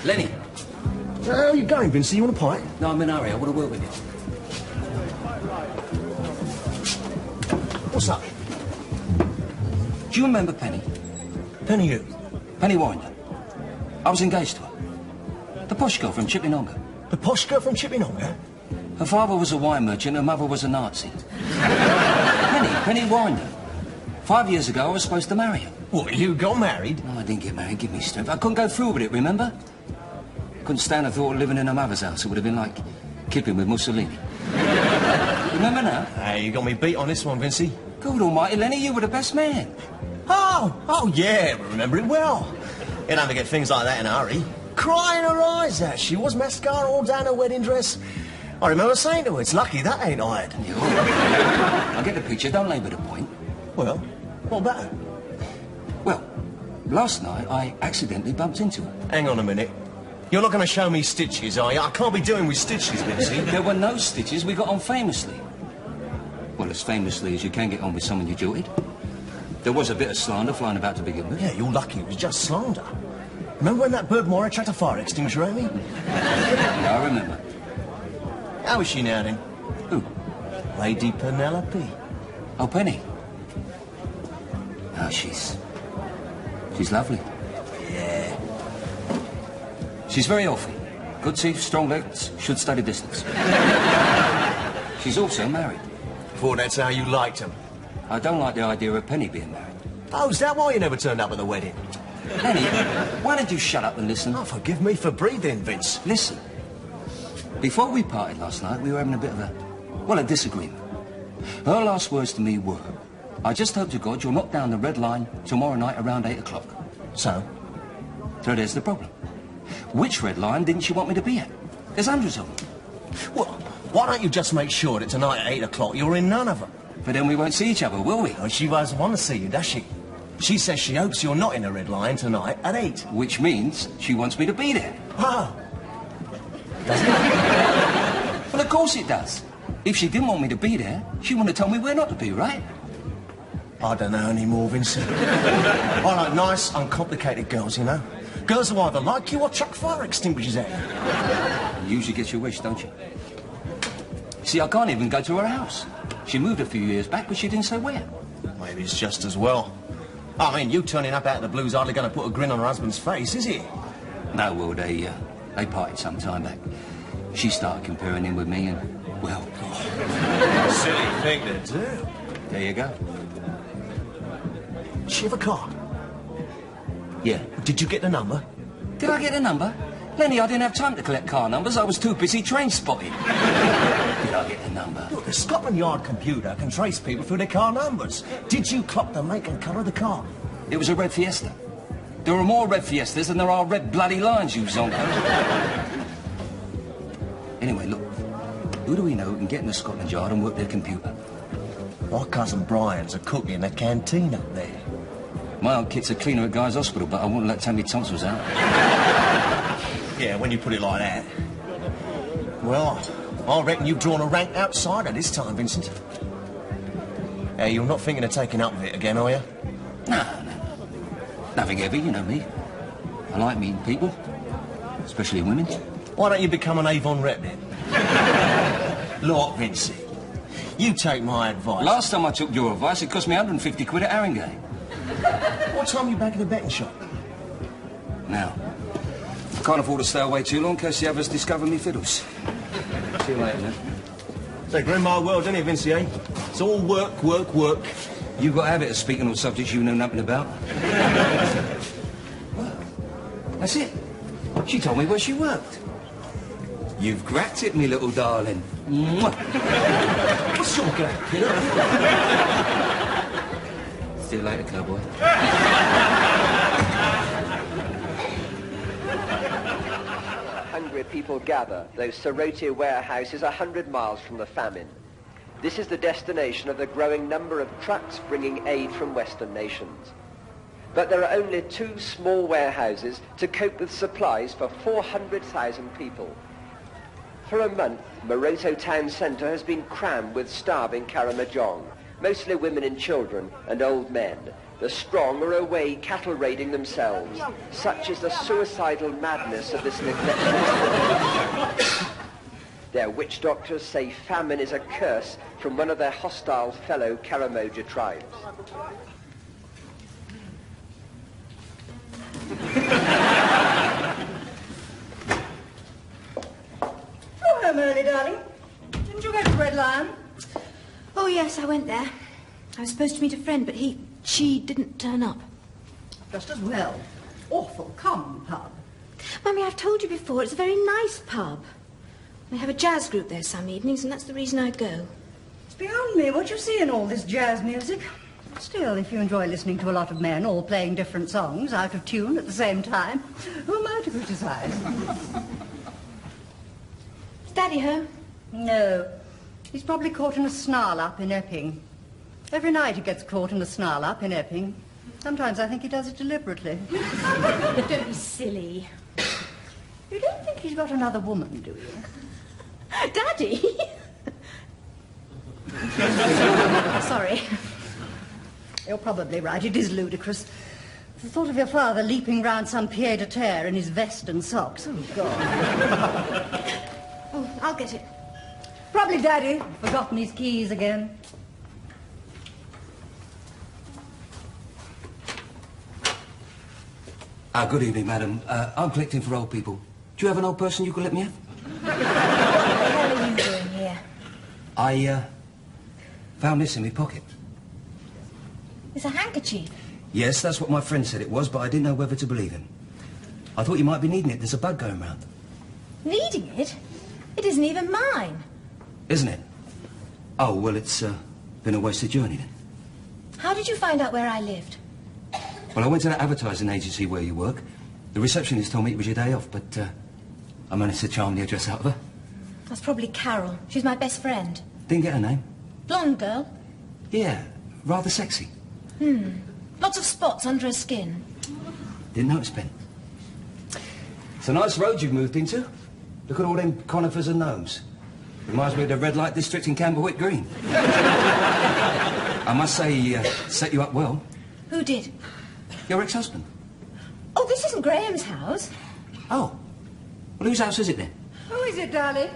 Lennie. How are you going, Vincey? You want a pint? No, I'm in a hurry. I want to work with you. What's up? Do you remember Penny? Penny who? Penny Warrender. I was engaged to her. The posh girl from Chipping-Ongar. The posh girl from Chipping-Ongar? Her father was a wine merchant, her mother was a Nazi. Penny Warrender. 5 years ago, I was supposed to marry her. What, you got married? No, I didn't get married. Give me strength. I couldn't go through with it, remember? Couldn't stand the thought of living in her mother's house. It would have been like kipping with Mussolini. Remember now? Hey, you got me beat on this one, Vincey. God almighty, Lennie, you were the best man. Oh, yeah, we remember it well. You don't have to get things like that in a hurry. Crying her eyes out. She was mascara all down her wedding dress. I remember saying to her, it's lucky that ain't ironed. I get the picture, don't labour the point. Well, what about her? Well, last night I accidentally bumped into her. Hang on a minute. You're not going to show me stitches, are you? I can't be doing with stitches, Vincey. There were no stitches. We got on famously. Well, as famously as you can get on with someone you jilted. There was a bit of slander flying about to begin with. Yeah, you're lucky it was just slander. Remember when that bird Moira chucked a fire extinguisher at me? Yeah, I remember. How is she now, then? Who? Lady Penelope. Oh, Penny. Oh, she's lovely. Yeah. She's very healthy. Good teeth, strong legs, should study distance. She's also married. Thought that's how you liked him. I don't like the idea of Penny being married. Oh, is that why you never turned up at the wedding? Lennie, why don't you shut up and listen? Oh, forgive me for breathing, Vince. Listen. Before we parted last night, we were having a bit of a disagreement. Her last words to me were, I just hope to God you'll knock down the red line tomorrow night around 8 o'clock. So there's the problem. Which red line didn't she want me to be at? There's hundreds of them. Well, why don't you just make sure that tonight at 8 o'clock you're in none of them? But then we won't see each other, will we? Oh, she doesn't want to see you, does she? She says she hopes you're not in a red line tonight at 8. Which means she wants me to be there. Oh. Doesn't it? Well, of course it does. If she didn't want me to be there, she wouldn't have told me where not to be, right? I don't know anymore, Vincent. I like nice, uncomplicated girls, you know? Girls who either like you or chuck fire extinguishers at you. You usually get your wish, don't you? See, I can't even go to her house. She moved a few years back, but she didn't say where. Maybe it's just as well. I mean, you turning up out of the blue's hardly going to put a grin on her husband's face, is it? No, well, they parted some time back. She started comparing him with me, and, well... Silly thing to do. There you go. Does she have a car? Yeah. Did you get the number? Did I get the number? Lennie, I didn't have time to collect car numbers. I was too busy train spotting. Did I get the number? Look, the Scotland Yard computer can trace people through their car numbers. Did you clock the make and colour of the car? It was a red Fiesta. There are more red Fiestas than there are red bloody lines, you zonko. Anyway, look. Who do we know who can get in the Scotland Yard and work their computer? My cousin Brian's a cook in the canteen up there. My old kit's a cleaner at Guy's Hospital, but I wouldn't let Tammy tonsils out. Yeah, when you put it like that. Well, I reckon you've drawn a rank outsider this time, Vincent. Hey, you're not thinking of taking up with it again, are you? No. Nothing heavy, you know me. I like meeting people, especially women. Why don't you become an Avon rep then? Look, Vincent, you take my advice. Last time I took your advice, it cost me 150 quid at Haringey. What time are you back at the betting shop? Now. Can't afford to stay away too long in case the others discover me fiddles. See you later, then. It's a grim old world, isn't it, Vincey, eh? It's all work, work, work. You've got a habit of speaking on subjects you know nothing about. Well, that's it. She told me where she worked. You've cracked it, me little darling. Mwah. What's your game, kiddo? See you later, cowboy. 100 people gather, though Soroti warehouse is 100 miles from the famine. This is the destination of the growing number of trucks bringing aid from Western nations. But there are only 2 small warehouses to cope with supplies for 400,000 people. For a month, Moroto town centre has been crammed with starving Karamojong, mostly women and children and old men. The strong are away cattle raiding themselves. Such is the suicidal madness of this neglected. Their witch doctors say famine is a curse from one of their hostile fellow Karamoja tribes. Oh, home early, darling. Didn't you go to the Red Lion? Oh, yes, I went there. I was supposed to meet a friend, but she didn't turn up. Just as well. Awful common pub. Mummy, I've told you before, it's a very nice pub. They have a jazz group there some evenings, and that's the reason I go. It's beyond me what you see in all this jazz music. Still, if you enjoy listening to a lot of men all playing different songs out of tune at the same time, who am I to criticize? Is Daddy home? No. He's probably caught in a snarl-up in Epping. Every night he gets caught in a snarl-up in Epping. Sometimes I think he does it deliberately. Don't be silly. You don't think he's got another woman, do you? Daddy? Sorry. You're probably right. It is ludicrous. The thought of your father leaping round some pied-à-terre in his vest and socks. Oh, God. Oh, I'll get it. Probably Daddy. Forgotten his keys again. Good evening, madam. I'm collecting for old people. Do you have an old person you could let me have? What the hell are you doing here? I, found this in my pocket. It's a handkerchief. Yes, that's what my friend said it was, but I didn't know whether to believe him. I thought you might be needing it. There's a bug going round. Needing it? It isn't even mine. Isn't it? Oh, well, it's, been a wasted journey then. How did you find out where I lived? Well, I went to that advertising agency where you work. The receptionist told me it was your day off, but, I managed to charm the address out of her. That's probably Carol. She's my best friend. Didn't get her name. Blonde girl? Yeah, rather sexy. Lots of spots under her skin. Didn't notice, Ben. It's a nice road you've moved into. Look at all them conifers and gnomes. Reminds me of the red light district in Camberwick Green. I must say, he set you up well. Who did? Your ex-husband. Oh, this isn't Graham's house. Oh. Well, whose house is it then? Who is it, darling?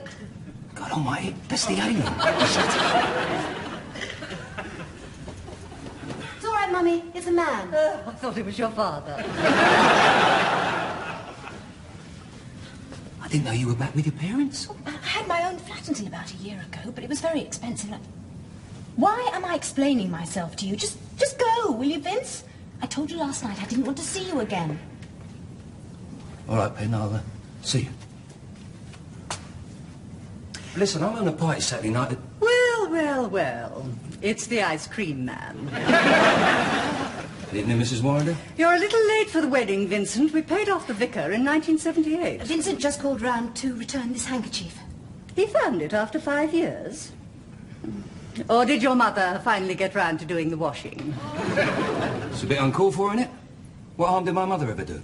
God almighty, that's the alien. It's all right, Mummy. It's a man. Oh, I thought it was your father. I didn't know you were back with your parents. I had my own flat until about a year ago, but it was very expensive. Why am I explaining myself to you? Just go, will you, Vince? I told you last night I didn't want to see you again. All right, Ben, I'll see you. Listen, I'm on a party Saturday night at... Well, well, well. It's the ice cream man. Good evening, Mrs. Warrender. You're a little late for the wedding, Vincent. We paid off the vicar in 1978. Vincent just called round to return this handkerchief. He found it after 5 years. Or did your mother finally get round to doing the washing? It's a bit uncalled for, isn't it? What harm did my mother ever do?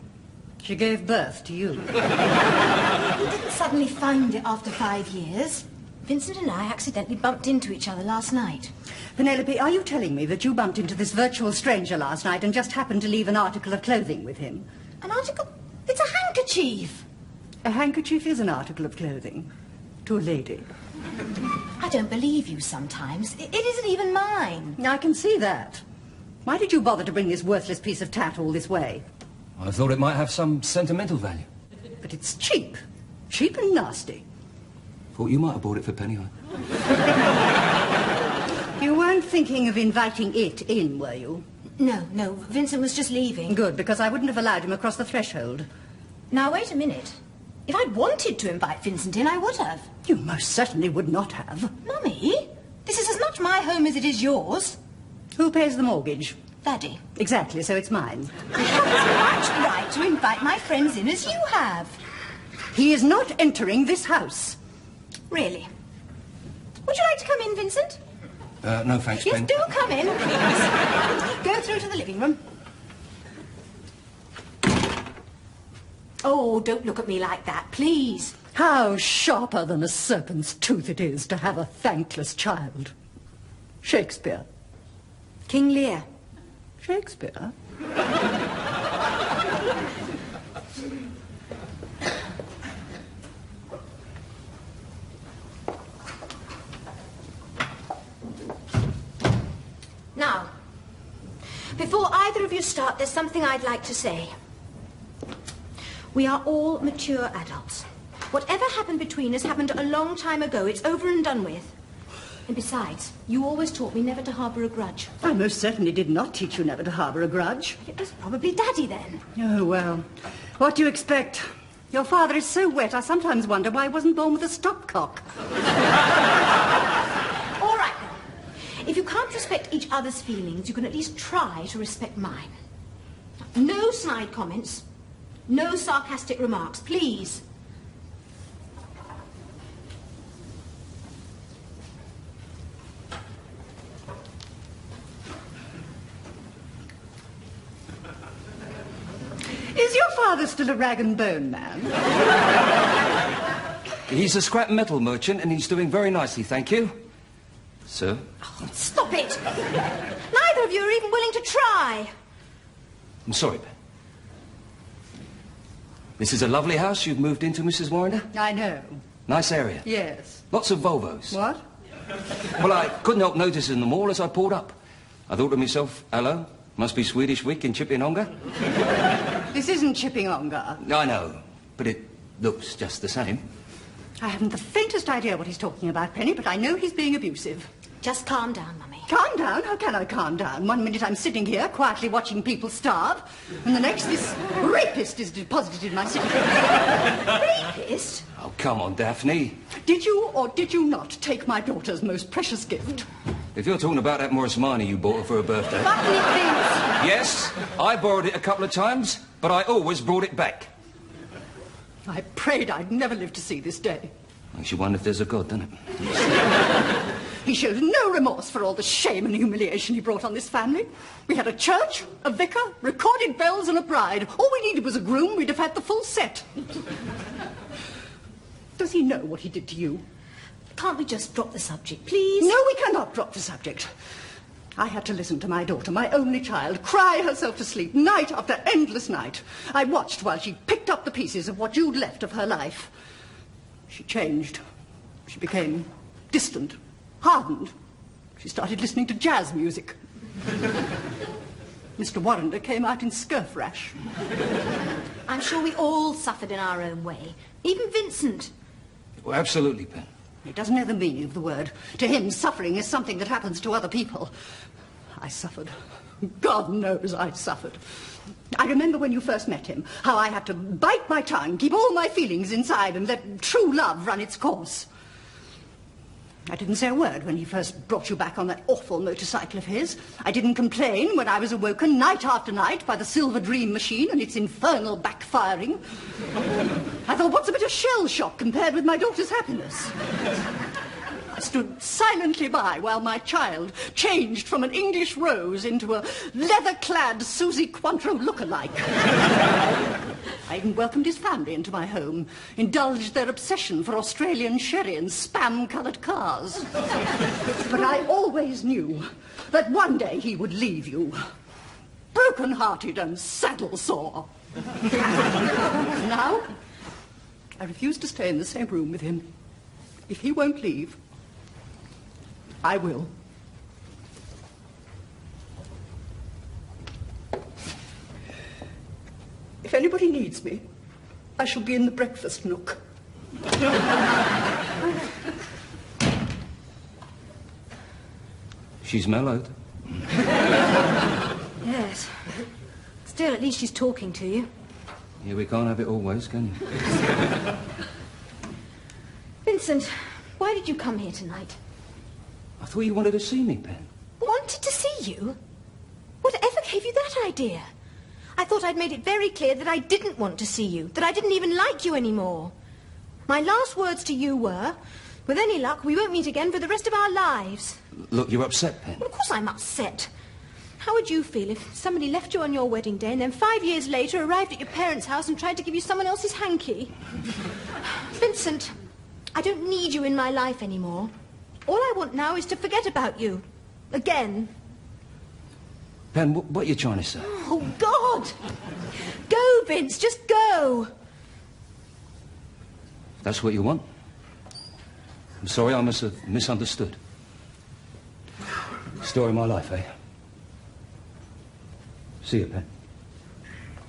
She gave birth to you. He didn't suddenly find it after 5 years. Vincent and I accidentally bumped into each other last night. Penelope, are you telling me that you bumped into this virtual stranger last night and just happened to leave an article of clothing with him? An article? It's a handkerchief. A handkerchief is an article of clothing. To a lady. I don't believe you sometimes. It isn't even mine. I can see that. Why did you bother to bring this worthless piece of tat all this way? I thought it might have some sentimental value. But it's cheap. Cheap and nasty. Thought you might have bought it for penny high. You weren't thinking of inviting it in, were you? No. Vincent was just leaving. Good, because I wouldn't have allowed him across the threshold. Now, wait a minute. If I'd wanted to invite Vincent in, I would have. You most certainly would not have. Mummy, this is as much my home as it is yours. Who pays the mortgage? Daddy. Exactly, so it's mine. I have as much right to invite my friends in as you have. He is not entering this house. Really? Would you like to come in, Vincent? No thanks, Yes, Ben. do come in, please. Go through to the living room. Oh, don't look at me like that, please. How sharper than a serpent's tooth it is to have a thankless child. Shakespeare. King Lear. Shakespeare? Now, before either of you start, there's something I'd like to say. We are all mature adults. Whatever happened between us happened a long time ago. It's over and done with. And besides, you always taught me never to harbour a grudge. I most certainly did not teach you never to harbour a grudge. It was probably Daddy then. Oh, well, what do you expect? Your father is so wet, I sometimes wonder why he wasn't born with a stopcock. All right, then. If you can't respect each other's feelings, you can at least try to respect mine. No snide comments. No sarcastic remarks, please. Is your father still a rag and bone man? He's a scrap metal merchant and he's doing very nicely, thank you. Sir? Oh, stop it! Neither of you are even willing to try. I'm sorry, Ben. This is a lovely house you've moved into, Mrs. Warrender. I know. Nice area. Yes. Lots of Volvos. What? Well, I couldn't help noticing them all as I pulled up. I thought to myself, hello, must be Swedish week in Chipping-Onga. This isn't Chipping-Onga. I know, but it looks just the same. I haven't the faintest idea what he's talking about, Penny, but I know he's being abusive. Just calm down, Mummy. Calm down? How can I calm down? One minute I'm sitting here quietly watching people starve, and the next this rapist is deposited in my sitting room. Rapist? Oh, come on, Daphne. Did you or did you not take my daughter's most precious gift? If you're talking about that Morris Minor you bought her for her birthday... Button it, Vince. Yes, I borrowed it a couple of times, but I always brought it back. I prayed I'd never live to see this day. Makes you wonder if there's a God, doesn't it? He shows no remorse for all the shame and humiliation he brought on this family. We had a church, a vicar, recorded bells and a bride. All we needed was a groom. We'd have had the full set. Does he know what he did to you? Can't we just drop the subject, please? No, we cannot drop the subject. I had to listen to my daughter, my only child, cry herself to sleep night after endless night. I watched while she picked up the pieces of what you'd left of her life. She changed. She became distant, hardened. She started listening to jazz music. Mr. Warrender came out in scurf rash. I'm sure we all suffered in our own way. Even Vincent. Well, absolutely, Ben. He doesn't know the meaning of the word. To him, suffering is something that happens to other people. I suffered. God knows I suffered. I remember when you first met him, how I had to bite my tongue, keep all my feelings inside, and let true love run its course. I didn't say a word when he first brought you back on that awful motorcycle of his. I didn't complain when I was awoken night after night by the Silver Dream machine and its infernal backfiring. I thought, what's a bit of shell shock compared with my daughter's happiness? I stood silently by while my child changed from an English rose into a leather-clad Susie Quantro look-alike. I even welcomed his family into my home, indulged their obsession for Australian sherry and spam-coloured cars. But I always knew that one day he would leave you, broken-hearted and saddle-sore. Now, I refuse to stay in the same room with him. If he won't leave, I will. If anybody needs me, I shall be in the breakfast nook. She's mellowed. Yes. Still, at least she's talking to you. Yeah, we can't have it always, can you? Vincent, why did you come here tonight? I thought you wanted to see me, Ben. Wanted to see you? Whatever gave you that idea? I thought I'd made it very clear that I didn't want to see you, that I didn't even like you anymore. My last words to you were, with any luck, we won't meet again for the rest of our lives. Look, you're upset, Ben. Well, of course I'm upset. How would you feel if somebody left you on your wedding day and then 5 years later arrived at your parents' house and tried to give you someone else's hanky? Vincent, I don't need you in my life anymore. All I want now is to forget about you. Again. Pen, what are you trying to say? Oh, God! Go, Vince, just go. That's what you want? I'm sorry, I must have misunderstood. Story of my life, eh? See you, Pen.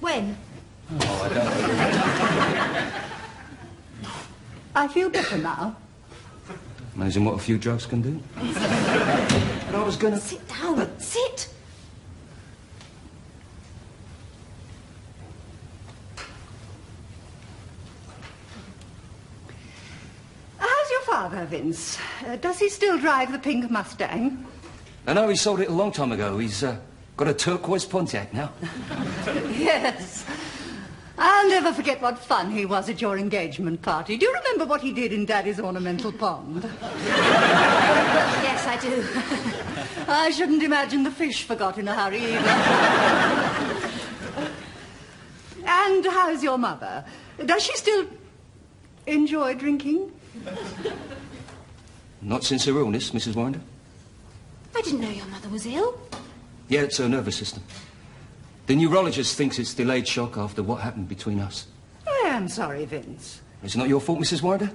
When? Oh, I don't... I feel better now. Amazing what a few drugs can do. But I was gonna... Sit down. Sit. How's your father, Vince? Does he still drive the pink Mustang? I know he sold it a long time ago. He's got a turquoise Pontiac now. Yes. I'll never forget what fun he was at your engagement party. Do you remember what he did in Daddy's ornamental pond? Yes, I do. I shouldn't imagine the fish forgot in a hurry either. And how's your mother? Does she still enjoy drinking? Not since her illness, Mrs. Warrender. I didn't know your mother was ill. Yeah, it's her nervous system. The neurologist thinks it's delayed shock after what happened between us. I am sorry, Vince. It's not your fault, Mrs. Warrender?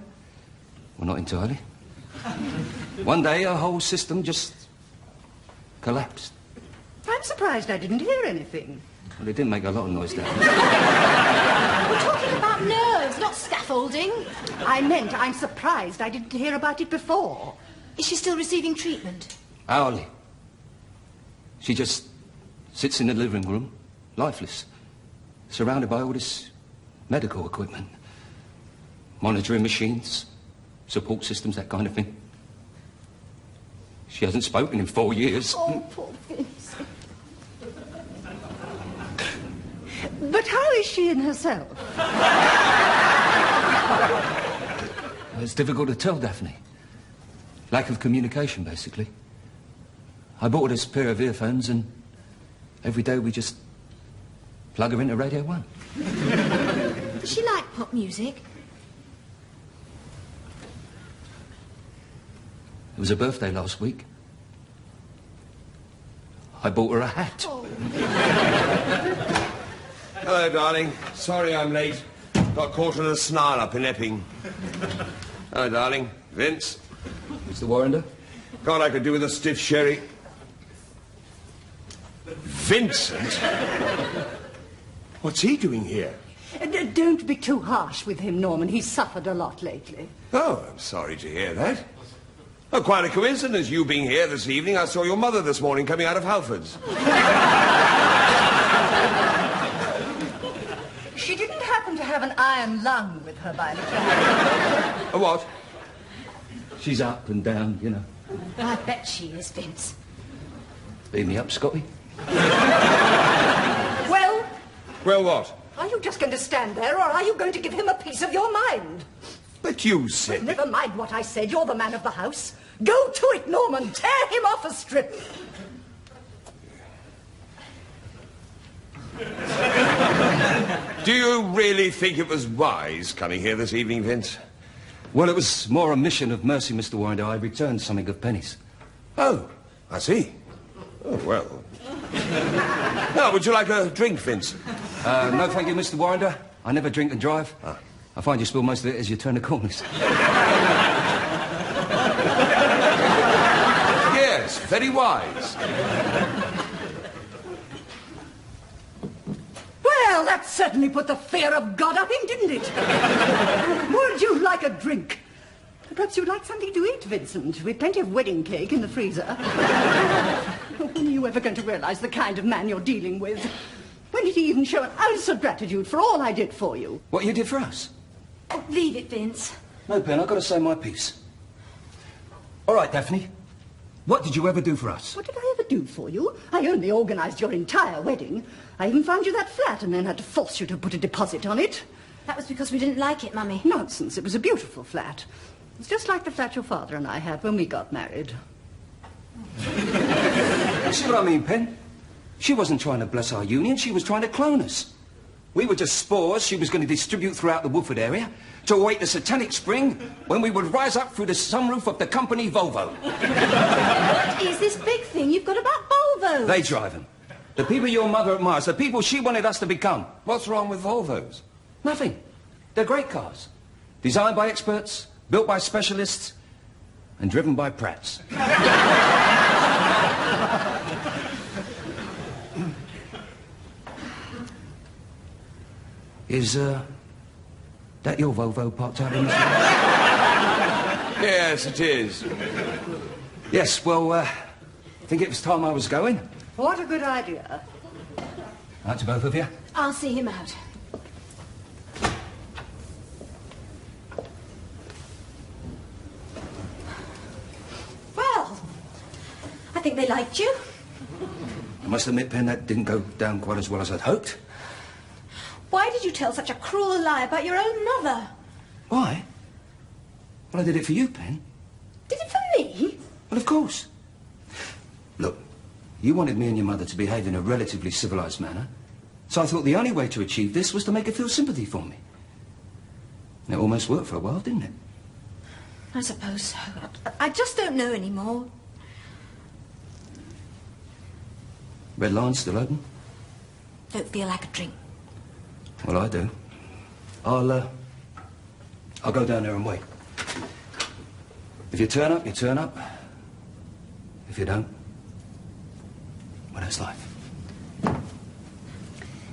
Well, not entirely. One day, her whole system just collapsed. I'm surprised I didn't hear anything. Well, it didn't make a lot of noise, Daphne. We're talking about nerves, not scaffolding. I meant I'm surprised I didn't hear about it before. Is she still receiving treatment? Hourly. She just sits in the living room, lifeless, surrounded by all this medical equipment. Monitoring machines, support systems, that kind of thing. She hasn't spoken in 4 years. Oh, poor Vince. But how is she in herself? It's difficult to tell, Daphne. Lack of communication, basically. I bought her this pair of earphones and every day we just plug her into Radio 1. Does she like pop music? It was her birthday last week. I bought her a hat. Oh. Hello, darling. Sorry I'm late. Got caught in a snarl up in Epping. Hello, darling. Vince. Mr. Warrender? God, I could do with a stiff sherry. Vincent? What's he doing here? Don't be too harsh with him, Norman. He's suffered a lot lately. Oh, I'm sorry to hear that. Oh, quite a coincidence, you being here this evening. I saw your mother this morning coming out of Halford's. She didn't happen to have an iron lung with her by the chance. A what? She's up and down, you know. I bet she is, Vince. Beat me up, Scotty. Well, Well, what? are you just going to stand there, or are you going to give him a piece of your mind? But you said... Never mind what I said. You're the man of the house. Go to it, Norman. Tear him off a strip. Do you really think it was wise coming here this evening, Vince? Well, it was more a mission of mercy, Mr. Warrender. I returned something of Penny's. Oh, I see. Oh, well. Now, would you like a drink, Vince? No, thank you, Mr. Warrender. I never drink and drive. I find you spill most of it as you turn the corners. Yes, very wise. Well, that certainly put the fear of God up him, didn't it? Would you like a drink? Perhaps you'd like something to eat, Vincent. We've plenty of wedding cake in the freezer. When are you ever going to realize the kind of man you're dealing with? When did he even show an ounce of gratitude for all I did for you? What you did for us? Oh, leave it, Vince. No, Pen, I've got to say my piece. All right, Daphne. What did you ever do for us? What did I ever do for you? I only organised your entire wedding. I even found you that flat and then had to force you to put a deposit on it. That was because we didn't like it, Mummy. Nonsense. It was a beautiful flat. It's just like the flat your father and I had when we got married. You see what I mean, Pen? She wasn't trying to bless our union. She was trying to clone us. We were just spores she was going to distribute throughout the Woodford area to await the satanic spring when we would rise up through the sunroof of the company Volvo. What is this big thing you've got about Volvo? They drive them. The people your mother admires, the people she wanted us to become. What's wrong with Volvos? Nothing. They're great cars. Designed by experts, built by specialists, and driven by Pratts. Is, that your Volvo parked out in the street? Yes, it is. Yes, well, I think it was time I was going. What a good idea. Out to both of you. I'll see him out. Well, I think they liked you. I must admit, Pen, that didn't go down quite as well as I'd hoped. Why did you tell such a cruel lie about your own mother? Why? Well, I did it for you, Pen. Did it for me? Well, of course. Look, you wanted me and your mother to behave in a relatively civilized manner, so I thought the only way to achieve this was to make her feel sympathy for me. And it almost worked for a while, didn't it? I suppose so. I just don't know anymore. Red Lion's still open? Don't feel like a drink. Well, I do. I'll go down there and wait. If you turn up, you turn up. If you don't, well, that's life.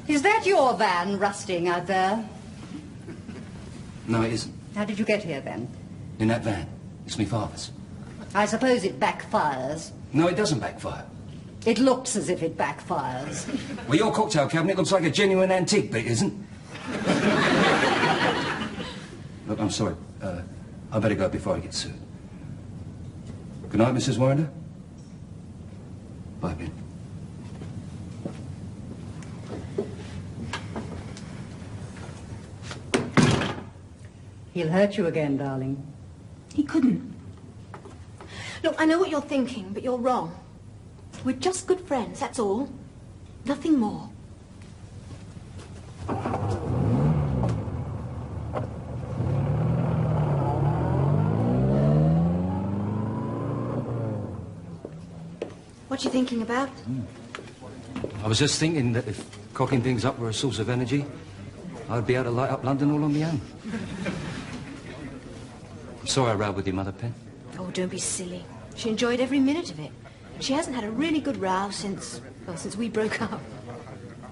Is that your van rusting out there? No, it isn't. How did you get here, then? In that van. It's my father's. I suppose it backfires. No, it doesn't backfire. It looks as if it backfires. Well, your cocktail cabinet looks like a genuine antique, but it isn't. Look, I'm sorry. I better go before I get sued. Good night, Mrs. Warrender. Bye, Ben. He'll hurt you again, darling. He couldn't. Look, I know what you're thinking, but you're wrong. We're just good friends, that's all. Nothing more. What you thinking about? I was just thinking that if cocking things up were a source of energy, I'd be able to light up London all on my own. I'm sorry I rowed with your mother, Pen. Oh, don't be silly. She enjoyed every minute of it. She hasn't had a really good row since we broke up.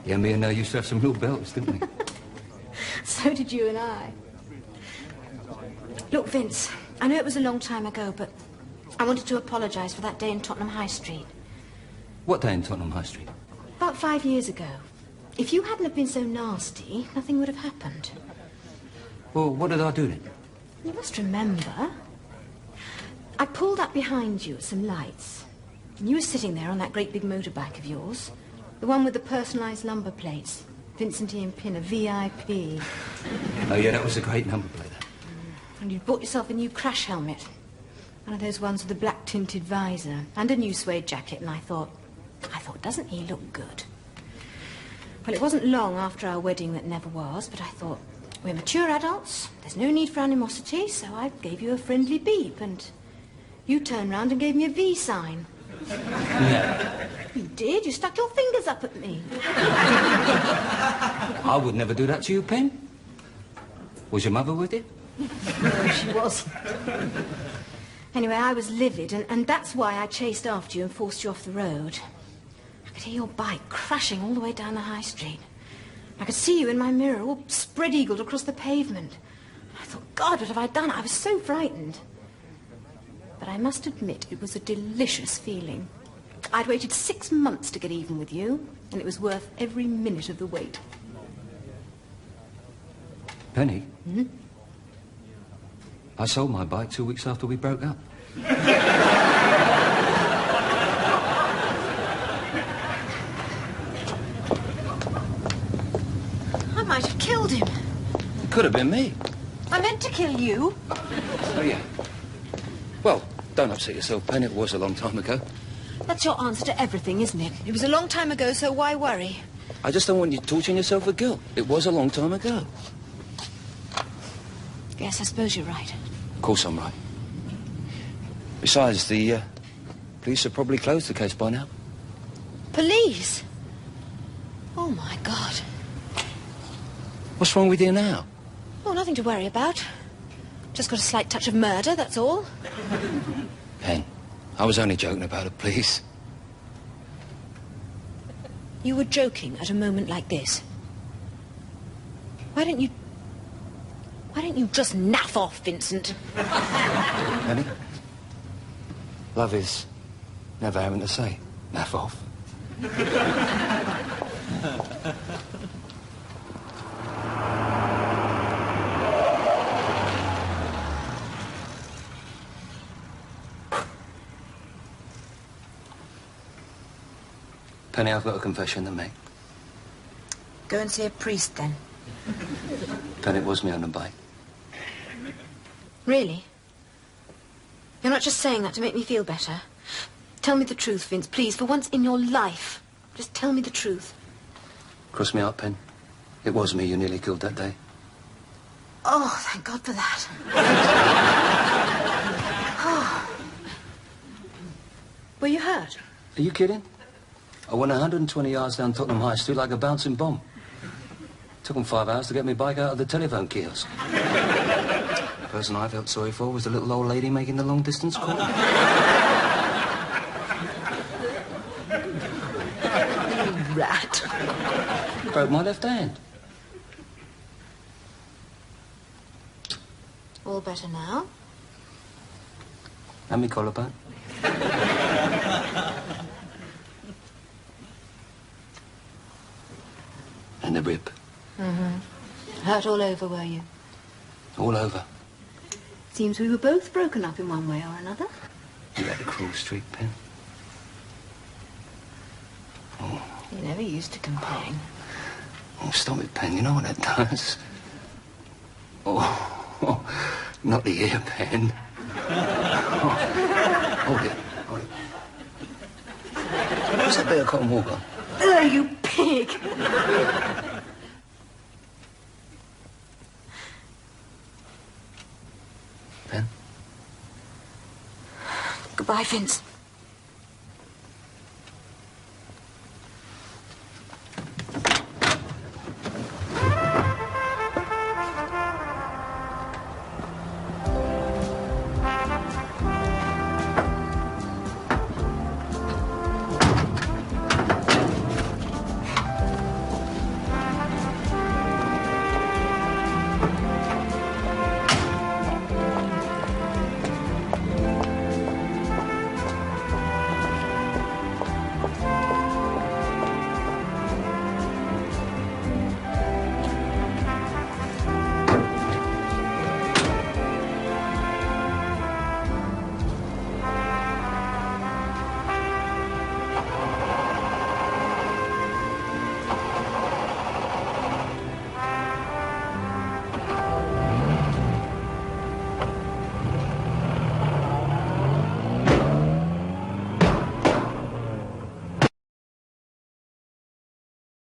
Yeah, me and her used to have some real belts, didn't we? So did you and I. Look, Vince, I know it was a long time ago, but I wanted to apologise for that day in Tottenham High Street. What day in Tottenham High Street? About 5 years ago. If you hadn't have been so nasty, nothing would have happened. Well, what did I do then? You must remember. I pulled up behind you at some lights. And you were sitting there on that great big motorbike of yours. The one with the personalised number plates. Vincent Ian Pinner, VIP. Oh, yeah, that was a great number plate. And you'd bought yourself a new crash helmet. One of those ones with the black tinted visor. And a new suede jacket. And I thought, doesn't he look good? Well, it wasn't long after our wedding that never was, but I thought, we're mature adults. There's no need for animosity, so I gave you a friendly beep, and you turned round and gave me a V sign. Yeah. You did. You stuck your fingers up at me. I would never do that to you, Pen. Was your mother with you? No, she wasn't. Anyway, I was livid, and that's why I chased after you and forced you off the road. I could hear your bike crashing all the way down the high street. I could see you in my mirror, all spread-eagled across the pavement. I thought, God, what have I done? I was so frightened. But I must admit, it was a delicious feeling. I'd waited 6 months to get even with you, and it was worth every minute of the wait. Penny? Hmm? I sold my bike 2 weeks after we broke up. I might have killed him. It could have been me. I meant to kill you. Oh, yeah. Well, don't upset yourself, Pen. It was a long time ago. That's your answer to everything, isn't it? It was a long time ago, so why worry? I just don't want you torturing yourself with guilt. It was a long time ago. Yes, I suppose you're right. Of course I'm right. Besides, the police have probably closed the case by now. Police? Oh, my God. What's wrong with you now? Oh, nothing to worry about. Just got a slight touch of murder, that's all. Pen, I was only joking about it, please. You were joking at a moment like this. Why don't you just naff off, Vincent? Lennie? Love is never having to say, naff off. Penny, I've got a confession to make. Go and see a priest, then. Penny, it was me on the bike. Really? You're not just saying that to make me feel better? Tell me the truth, Vince, please, for once in your life. Just tell me the truth. Cross me out, Pen. It was me you nearly killed that day. Oh, thank God for that. Oh. Were you hurt? Are you kidding? I went 120 yards down Tottenham High Street like a bouncing bomb. Took them 5 hours to get me bike out of the telephone kiosk. The person I felt sorry for was the little old lady making the long-distance call. Rat. Broke my left hand. All better now? And me collarbone. And the rib. Mm-hmm. Hurt all over, were you? All over. Seems we were both broken up in one way or another. You had a cruel streak, Pen. Oh. You never used to complain. Oh, stop it, Pen. You know what that does? Oh, not the ear, Pen. Oh. Hold it. Where's that bit of cotton wool gone? You pig! Pen? Goodbye, Vince.